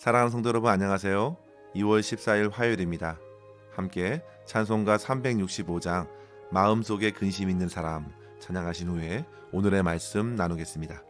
사랑하는 성도 여러분 안녕하세요. 2월 14일 화요일입니다. 함께 찬송가 365장 마음속에 근심 있는 사람 찬양하신 후에 오늘의 말씀 나누겠습니다.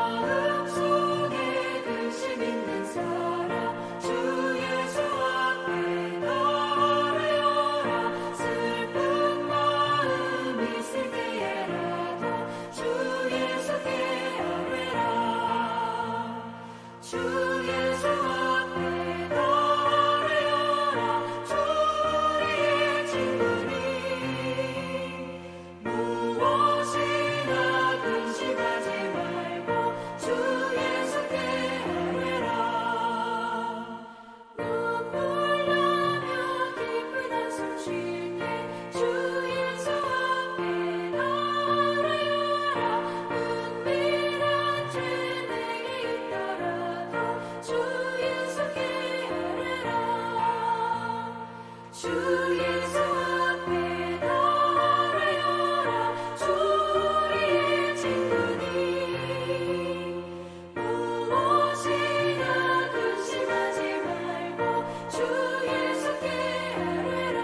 마음속에 근심 있는 사람 주 예수 앞에 나아가라. 슬픈 마음 있을 때에라도 주 예수께 아뢰라. 주 예수 앞에 나아가라. 주 우리의 친구니 무엇이나 근심하지 말고 주 예수께 아뢰라. 눈물 나며 깊은 한숨 쉴 때 주 예수 앞에 나아가라. 은밀한 죄 내게 있더라도 주 예수께 아뢰라. 주 예수 앞에 나아가라. 주 우리의 친구니 무엇이나 근심하지 말고 주 예수께 아뢰라.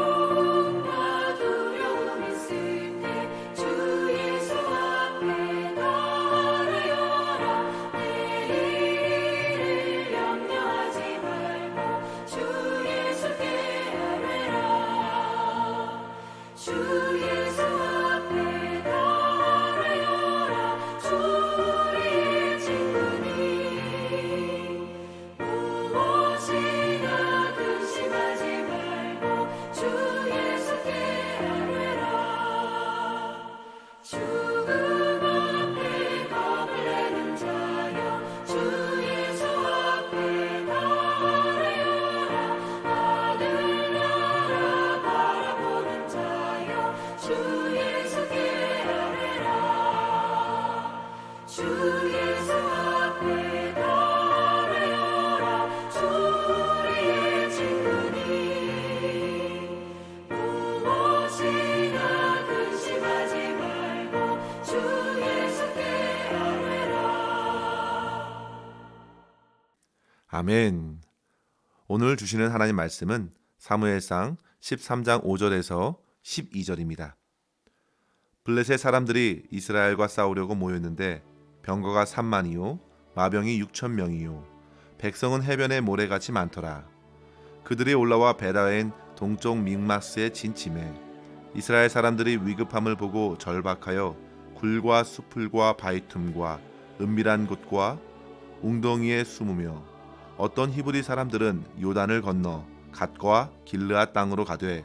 괴로움과 두려움 있을 때 주 예수 앞에 나아가라. 내일을 염려하지 말고 주 예수께 아뢰라. 주 예수 앞에 나아가라. 주 우리의 친구니 무엇이나 근심하지 말고 주 예수께 아뢰라. 죽음 앞에 겁을 내는 자여 주 예수 앞에 나아가라. 하늘나라 바라보는 자여 주 예수께 아뢰라. 주 예수 앞에 나아가라. 주 우리의 친구니 무엇이나 근심하지 말고 주 예수께 아뢰라. 아멘. 오늘 주시는 하나님 말씀은 사무엘상 13장 5절에서 12절입니다. 블레셋 사람들이 이스라엘과 싸우려고 모였는데 병거가 3만이요 마병이 6천 명이요 백성은 해변에 모래같이 많더라. 그들이 올라와 베다엔 동쪽 믹마스에 진침해 이스라엘 사람들이 위급함을 보고 절박하여 굴과 수풀과 바위 틈과 은밀한 곳과 웅덩이에 숨으며 어떤 히브리 사람들은 요단을 건너 갓과 길르앗 땅으로 가되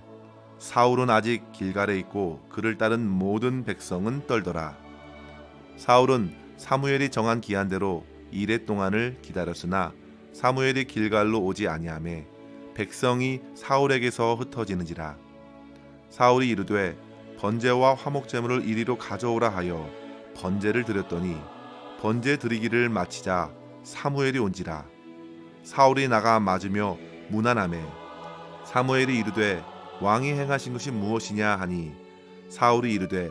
사울은 아직 길갈에 있고 그를 따른 모든 백성은 떨더라. 사울은 사무엘이 정한 기한대로 이레 동안을 기다렸으나 사무엘이 길갈로 오지 아니하매 백성이 사울에게서 흩어지는지라. 사울이 이르되 번제와 화목제물을 이리로 가져오라 하여 번제를 드렸더니 번제 드리기를 마치자 사무엘이 온지라. 사울이 나가 맞으며 문안하매 사무엘이 이르되 왕이 행하신 것이 무엇이냐 하니 사울이 이르되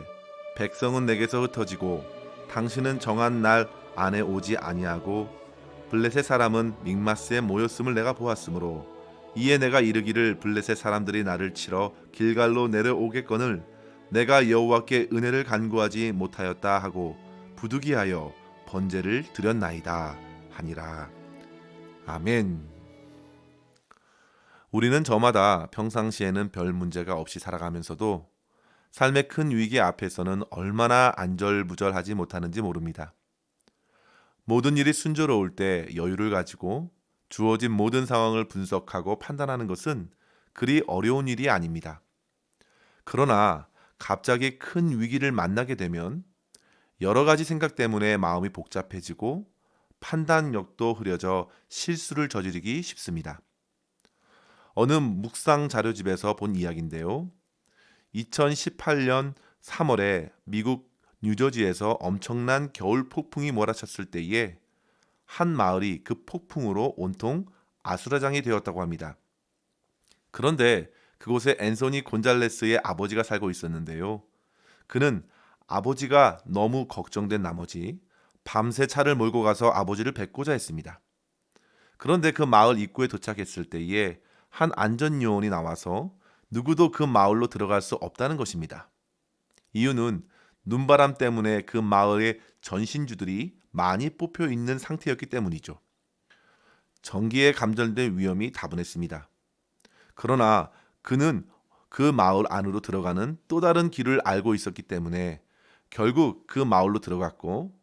백성은 내게서 흩어지고 당신은 정한 날 안에 오지 아니하고 블레셋 사람은 믹마스에 모였음을 내가 보았으므로 이에 내가 이르기를 블레셋 사람들이 나를 치러 길갈로 내려오겠거늘 내가 여호와께 은혜를 간구하지 못하였다 하고 부득이하여 번제를 드렸나이다 하니라. 아멘. 우리는 저마다 평상시에는 별 문제가 없이 살아가면서도 삶의 큰 위기 앞에서는 얼마나 안절부절하지 못하는지 모릅니다. 모든 일이 순조로울 때 여유를 가지고 주어진 모든 상황을 분석하고 판단하는 것은 그리 어려운 일이 아닙니다. 그러나 갑자기 큰 위기를 만나게 되면 여러 가지 생각 때문에 마음이 복잡해지고 판단력도 흐려져 실수를 저지르기 쉽습니다. 어느 묵상 자료집에서 본 이야기인데요. 2018년 3월에 미국 뉴저지에서 엄청난 겨울 폭풍이 몰아쳤을 때에 한 마을이 그 폭풍으로 온통 아수라장이 되었다고 합니다. 그런데 그곳에 앤소니 곤잘레스의 아버지가 살고 있었는데요. 그는 아버지가 너무 걱정된 나머지 밤새 차를 몰고 가서 아버지를 뵙고자 했습니다. 그런데 그 마을 입구에 도착했을 때에 한 안전요원이 나와서 누구도 그 마을로 들어갈 수 없다는 것입니다. 이유는 눈바람 때문에 그 마을의 전신주들이 많이 뽑혀 있는 상태였기 때문이죠. 전기에 감전된 위험이 다분했습니다. 그러나 그는 그 마을 안으로 들어가는 또 다른 길을 알고 있었기 때문에 결국 그 마을로 들어갔고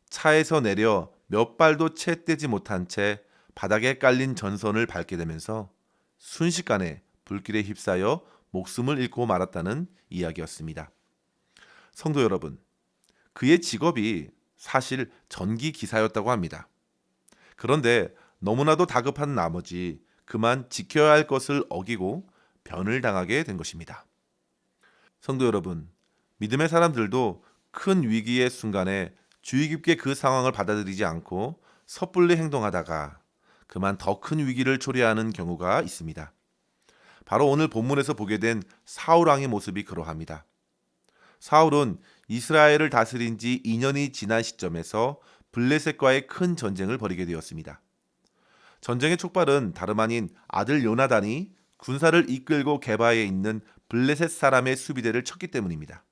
차에서 내려 몇 발도 채 떼지 못한 채 바닥에 깔린 전선을 밟게 되면서 순식간에 불길에 휩싸여 목숨을 잃고 말았다는 이야기였습니다. 성도 여러분, 그의 직업이 사실 전기 기사였다고 합니다. 그런데 너무나도 다급한 나머지 그만 지켜야 할 것을 어기고 변을 당하게 된 것입니다. 성도 여러분, 믿음의 사람들도 큰 위기의 순간에 주의 깊게 그 상황을 받아들이지 않고 섣불리 행동하다가 그만 더 큰 위기를 초래하는 경우가 있습니다. 바로 오늘 본문에서 보게 된 사울 왕의 모습이 그러합니다. 사울은 이스라엘을 다스린 지 2년이 지난 시점에서 블레셋과의 큰 전쟁을 벌이게 되었습니다. 전쟁의 촉발은 다름 아닌 아들 요나단이 군사를 이끌고 게바에 있는 블레셋 사람의 수비대를 쳤기 때문입니다.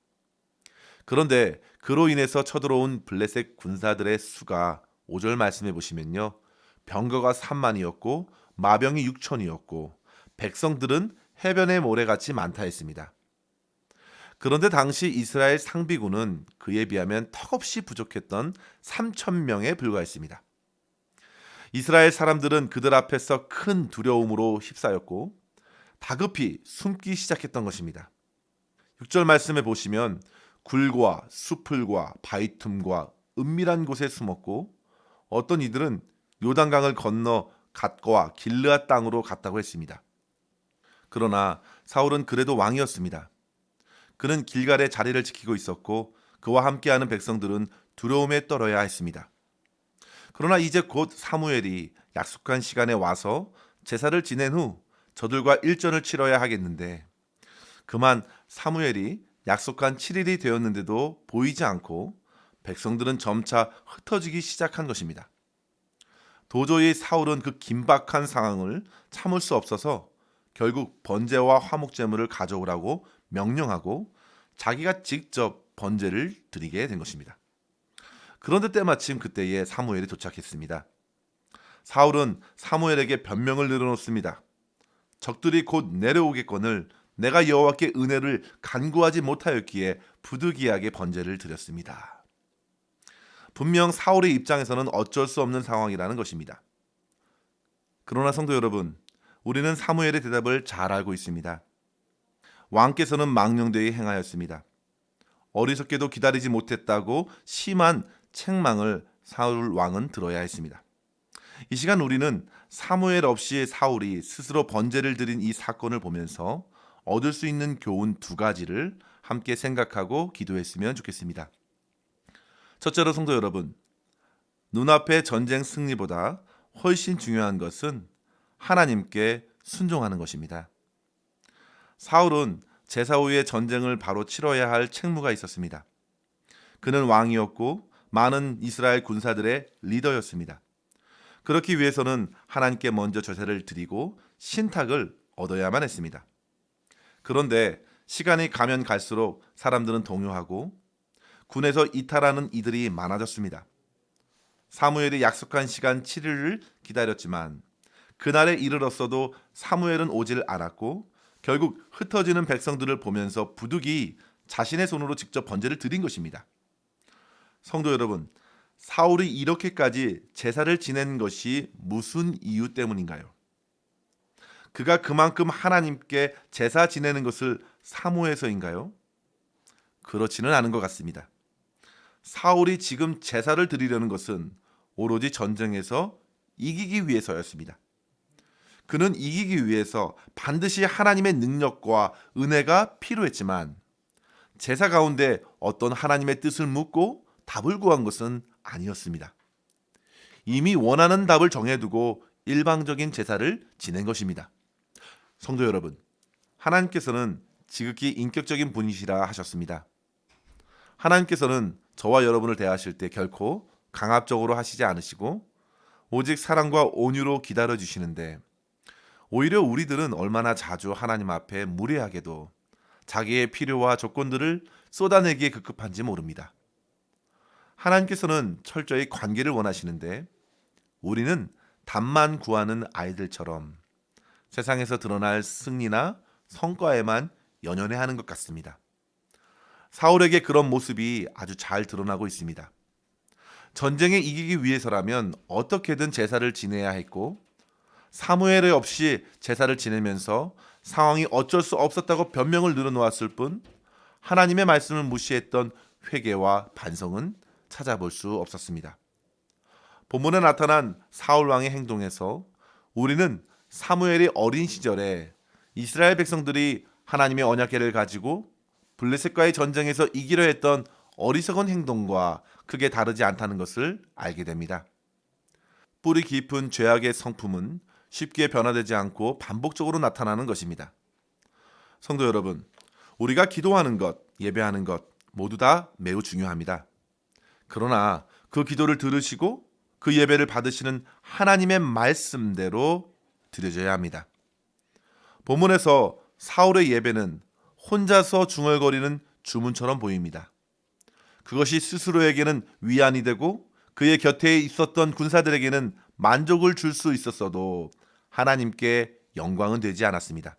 그런데 그로 인해서 쳐들어온 블레셋 군사들의 수가 5절 말씀해 보시면요. 병거가 3만이었고 마병이 6천이었고 백성들은 해변의 모래같이 많다 했습니다. 그런데 당시 이스라엘 상비군은 그에 비하면 턱없이 부족했던 3천 명에 불과했습니다. 이스라엘 사람들은 그들 앞에서 큰 두려움으로 휩싸였고 다급히 숨기 시작했던 것입니다. 6절 말씀에 보시면 굴과 수풀과 바위 틈과 은밀한 곳에 숨었고 어떤 이들은 요단강을 건너 갓과 길르앗 땅으로 갔다고 했습니다. 그러나 사울은 그래도 왕이었습니다. 그는 길갈에 자리를 지키고 있었고 그와 함께하는 백성들은 두려움에 떨어야 했습니다. 그러나 이제 곧 사무엘이 약속한 시간에 와서 제사를 지낸 후 저들과 일전을 치러야 하겠는데 그만 사무엘이 약속한 7일이 되었는데도 보이지 않고 백성들은 점차 흩어지기 시작한 것입니다. 도저히 사울은 그 긴박한 상황을 참을 수 없어서 결국 번제와 화목제물을 가져오라고 명령하고 자기가 직접 번제를 드리게 된 것입니다. 그런데 때마침 그때에 사무엘이 도착했습니다. 사울은 사무엘에게 변명을 내려놓습니다. 적들이 곧 내려오겠거늘 내가 여호와께 은혜를 간구하지 못하였기에 부득이하게 번제를 드렸습니다. 분명 사울의 입장에서는 어쩔 수 없는 상황이라는 것입니다. 그러나 성도 여러분, 우리는 사무엘의 대답을 잘 알고 있습니다. 왕께서는 망령되이 행하였습니다. 어리석게도 기다리지 못했다고 심한 책망을 사울 왕은 들어야 했습니다. 이 시간 우리는 사무엘 없이 사울이 스스로 번제를 드린 이 사건을 보면서 얻을 수 있는 교훈 두 가지를 함께 생각하고 기도했으면 좋겠습니다. 첫째로 성도 여러분, 눈앞의 전쟁 승리보다 훨씬 중요한 것은 하나님께 순종하는 것입니다. 사울은 제사 후에 전쟁을 바로 치러야 할 책무가 있었습니다. 그는 왕이었고 많은 이스라엘 군사들의 리더였습니다. 그렇기 위해서는 하나님께 먼저 제사를 드리고 신탁을 얻어야만 했습니다. 그런데 시간이 가면 갈수록 사람들은 동요하고 군에서 이탈하는 이들이 많아졌습니다. 사무엘이 약속한 시간 7일을 기다렸지만 그날에 이르렀어도 사무엘은 오질 않았고 결국 흩어지는 백성들을 보면서 부득이 자신의 손으로 직접 번제를 드린 것입니다. 성도 여러분, 사울이 이렇게까지 제사를 지낸 것이 무슨 이유 때문인가요? 그가 그만큼 하나님께 제사 지내는 것을 사모해서인가요? 그렇지는 않은 것 같습니다. 사울이 지금 제사를 드리려는 것은 오로지 전쟁에서 이기기 위해서였습니다. 그는 이기기 위해서 반드시 하나님의 능력과 은혜가 필요했지만 제사 가운데 어떤 하나님의 뜻을 묻고 답을 구한 것은 아니었습니다. 이미 원하는 답을 정해두고 일방적인 제사를 지낸 것입니다. 성도 여러분, 하나님께서는 지극히 인격적인 분이시라 하셨습니다. 하나님께서는 저와 여러분을 대하실 때 결코 강압적으로 하시지 않으시고 오직 사랑과 온유로 기다려 주시는데, 오히려 우리들은 얼마나 자주 하나님 앞에 무례하게도 자기의 필요와 조건들을 쏟아내기에 급급한지 모릅니다. 하나님께서는 철저히 관계를 원하시는데 우리는 답만 구하는 아이들처럼 세상에서 드러날 승리나 성과에만 연연해하는 것 같습니다. 사울에게 그런 모습이 아주 잘 드러나고 있습니다. 전쟁에 이기기 위해서라면 어떻게든 제사를 지내야 했고, 사무엘이 없이 제사를 지내면서 상황이 어쩔 수 없었다고 변명을 늘어놓았을 뿐 하나님의 말씀을 무시했던 회개와 반성은 찾아볼 수 없었습니다. 본문에 나타난 사울 왕의 행동에서 우리는 사무엘이 어린 시절에 이스라엘 백성들이 하나님의 언약궤를 가지고 블레셋과의 전쟁에서 이기려 했던 어리석은 행동과 크게 다르지 않다는 것을 알게 됩니다. 뿌리 깊은 죄악의 성품은 쉽게 변화되지 않고 반복적으로 나타나는 것입니다. 성도 여러분, 우리가 기도하는 것, 예배하는 것 모두 다 매우 중요합니다. 그러나 그 기도를 들으시고 그 예배를 받으시는 하나님의 말씀대로 드려져야 합니다. 본문에서 사울의 예배는 혼자서 중얼거리는 주문처럼 보입니다. 그것이 스스로에게는 위안이 되고 그의 곁에 있었던 군사들에게는 만족을 줄 수 있었어도 하나님께 영광은 되지 않았습니다.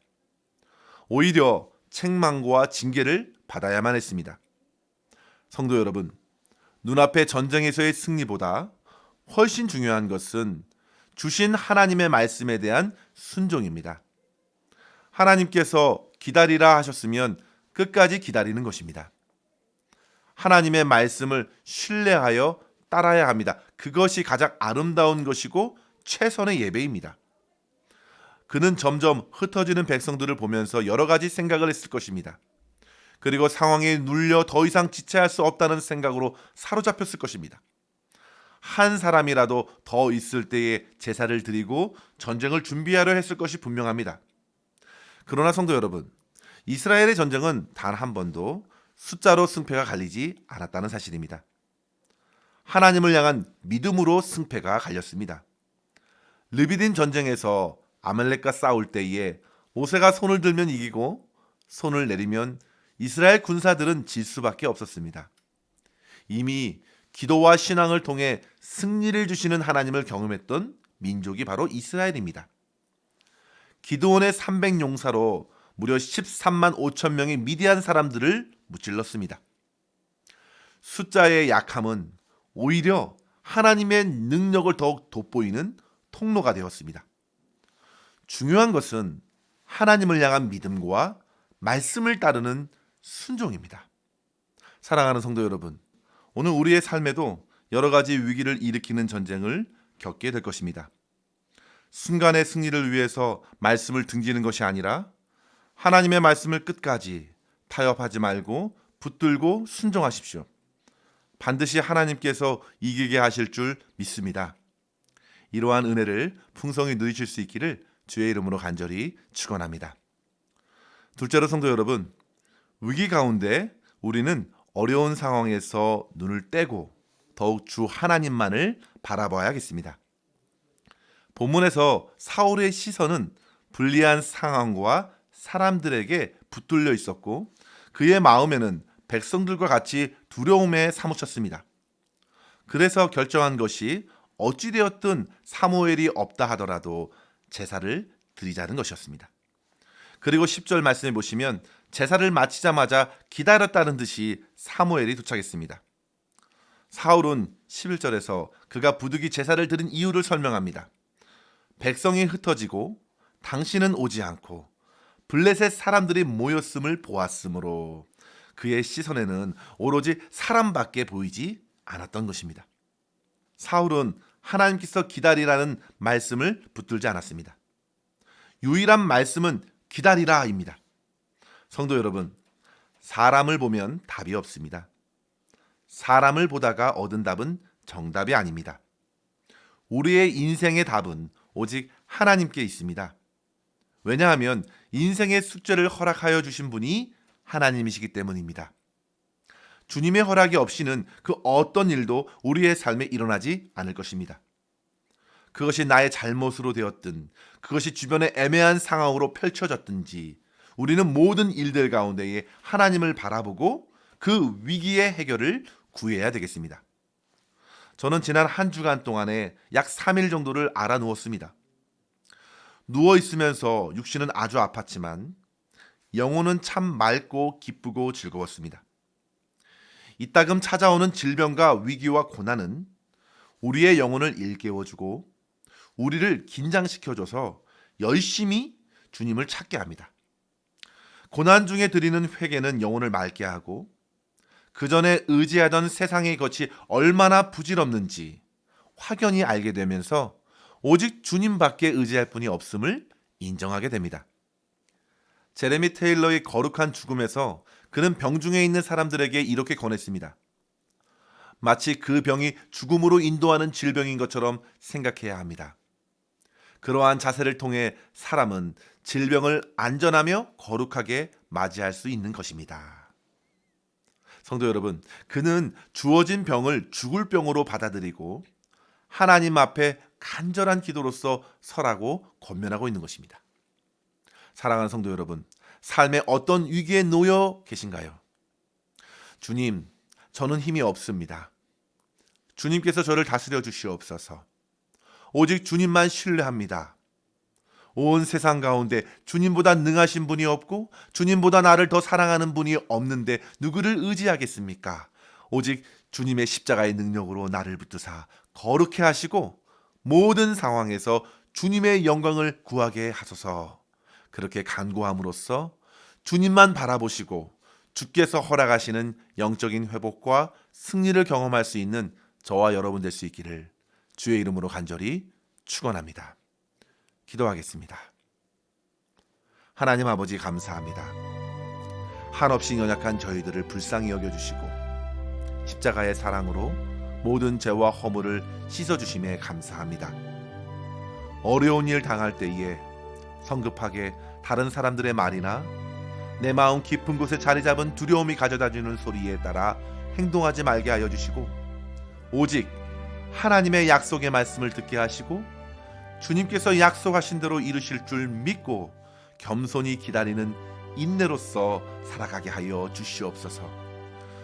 오히려 책망과 징계를 받아야만 했습니다. 성도 여러분, 눈앞의 전쟁에서의 승리보다 훨씬 중요한 것은 주신 하나님의 말씀에 대한 순종입니다. 하나님께서 기다리라 하셨으면 끝까지 기다리는 것입니다. 하나님의 말씀을 신뢰하여 따라야 합니다. 그것이 가장 아름다운 것이고 최선의 예배입니다. 그는 점점 흩어지는 백성들을 보면서 여러 가지 생각을 했을 것입니다. 그리고 상황에 눌려 더 이상 지체할 수 없다는 생각으로 사로잡혔을 것입니다. 한 사람이라도 더 있을 때에 제사를 드리고 전쟁을 준비하려 했을 것이 분명합니다. 그러나 성도 여러분, 이스라엘의 전쟁은 단 한 번도 숫자로 승패가 갈리지 않았다는 사실입니다. 하나님을 향한 믿음으로 승패가 갈렸습니다. 르비딤 전쟁에서 아말렉과 싸울 때에 모세가 손을 들면 이기고 손을 내리면 이스라엘 군사들은 질 수밖에 없었습니다. 이미 기도와 신앙을 통해 승리를 주시는 하나님을 경험했던 민족이 바로 이스라엘입니다. 기드온의 300용사로 무려 13만 5천 명의 미디안 사람들을 무찔렀습니다. 숫자의 약함은 오히려 하나님의 능력을 더욱 돋보이는 통로가 되었습니다. 중요한 것은 하나님을 향한 믿음과 말씀을 따르는 순종입니다. 사랑하는 성도 여러분, 오늘 우리의 삶에도 여러 가지 위기를 일으키는 전쟁을 겪게 될 것입니다. 순간의 승리를 위해서 말씀을 등지는 것이 아니라 하나님의 말씀을 끝까지 타협하지 말고 붙들고 순종하십시오. 반드시 하나님께서 이기게 하실 줄 믿습니다. 이러한 은혜를 풍성히 누리실 수 있기를 주의 이름으로 간절히 축원합니다. 둘째로 성도 여러분, 위기 가운데 우리는 어려운 상황에서 눈을 떼고 더욱 주 하나님만을 바라봐야겠습니다. 본문에서 사울의 시선은 불리한 상황과 사람들에게 붙들려 있었고 그의 마음에는 백성들과 같이 두려움에 사무쳤습니다. 그래서 결정한 것이 어찌되었든 사무엘이 없다 하더라도 제사를 드리자는 것이었습니다. 그리고 10절 말씀해 보시면 제사를 마치자마자 기다렸다는 듯이 사무엘이 도착했습니다. 사울은 11절에서 그가 부득이 제사를 드린 이유를 설명합니다. 백성이 흩어지고 당신은 오지 않고 블레셋 사람들이 모였음을 보았으므로, 그의 시선에는 오로지 사람밖에 보이지 않았던 것입니다. 사울은 하나님께서 기다리라는 말씀을 붙들지 않았습니다. 유일한 말씀은 기다리라입니다. 성도 여러분, 사람을 보면 답이 없습니다. 사람을 보다가 얻은 답은 정답이 아닙니다. 우리의 인생의 답은 오직 하나님께 있습니다. 왜냐하면 인생의 숙제를 허락하여 주신 분이 하나님이시기 때문입니다. 주님의 허락이 없이는 그 어떤 일도 우리의 삶에 일어나지 않을 것입니다. 그것이 나의 잘못으로 되었든 그것이 주변의 애매한 상황으로 펼쳐졌든지 우리는 모든 일들 가운데에 하나님을 바라보고 그 위기의 해결을 구해야 되겠습니다. 저는 지난 한 주간 동안에 약 3일 정도를 알아 누웠습니다. 누워 있으면서 육신은 아주 아팠지만 영혼은 참 맑고 기쁘고 즐거웠습니다. 이따금 찾아오는 질병과 위기와 고난은 우리의 영혼을 일깨워주고 우리를 긴장시켜줘서 열심히 주님을 찾게 합니다. 고난 중에 드리는 회개는 영혼을 맑게 하고 그 전에 의지하던 세상의 것이 얼마나 부질없는지 확연히 알게 되면서 오직 주님밖에 의지할 분이 없음을 인정하게 됩니다. 제레미 테일러의 거룩한 죽음에서 그는 병중에 있는 사람들에게 이렇게 권했습니다. 마치 그 병이 죽음으로 인도하는 질병인 것처럼 생각해야 합니다. 그러한 자세를 통해 사람은 질병을 안전하며 거룩하게 맞이할 수 있는 것입니다. 성도 여러분, 그는 주어진 병을 죽을 병으로 받아들이고 하나님 앞에 간절한 기도로서 설하고 권면하고 있는 것입니다. 사랑하는 성도 여러분, 삶의 어떤 위기에 놓여 계신가요? 주님, 저는 힘이 없습니다. 주님께서 저를 다스려 주시옵소서. 오직 주님만 신뢰합니다. 온 세상 가운데 주님보다 능하신 분이 없고 주님보다 나를 더 사랑하는 분이 없는데 누구를 의지하겠습니까? 오직 주님의 십자가의 능력으로 나를 붙드사 거룩해 하시고 모든 상황에서 주님의 영광을 구하게 하소서. 그렇게 간구함으로써 주님만 바라보시고 주께서 허락하시는 영적인 회복과 승리를 경험할 수 있는 저와 여러분 될 수 있기를 주의 이름으로 간절히 축원합니다. 기도하겠습니다. 하나님 아버지 감사합니다. 한없이 연약한 저희들을 불쌍히 여겨주시고 십자가의 사랑으로 모든 죄와 허물을 씻어주심에 감사합니다. 어려운 일 당할 때에 성급하게 다른 사람들의 말이나 내 마음 깊은 곳에 자리 잡은 두려움이 가져다주는 소리에 따라 행동하지 말게 하여 주시고 오직 하나님의 약속의 말씀을 듣게 하시고 주님께서 약속하신 대로 이루실 줄 믿고 겸손히 기다리는 인내로서 살아가게 하여 주시옵소서.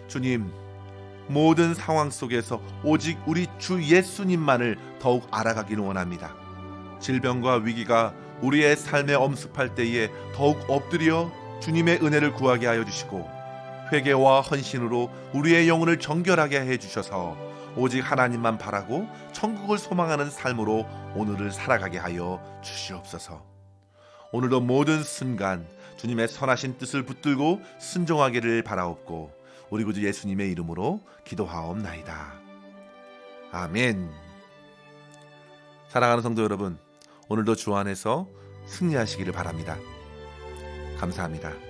주님, 모든 상황 속에서 오직 우리 주 예수님만을 더욱 알아가기를 원합니다. 질병과 위기가 우리의 삶에 엄습할 때에 더욱 엎드려 주님의 은혜를 구하게 하여 주시고 회개와 헌신으로 우리의 영혼을 정결하게 해 주셔서 오직 하나님만 바라고 천국을 소망하는 삶으로 오늘을 살아가게 하여 주시옵소서. 오늘도 모든 순간 주님의 선하신 뜻을 붙들고 순종하기를 바라옵고 우리 구주 예수님의 이름으로 기도하옵나이다. 아멘. 사랑하는 성도 여러분, 오늘도 주 안에서 승리하시기를 바랍니다. 감사합니다.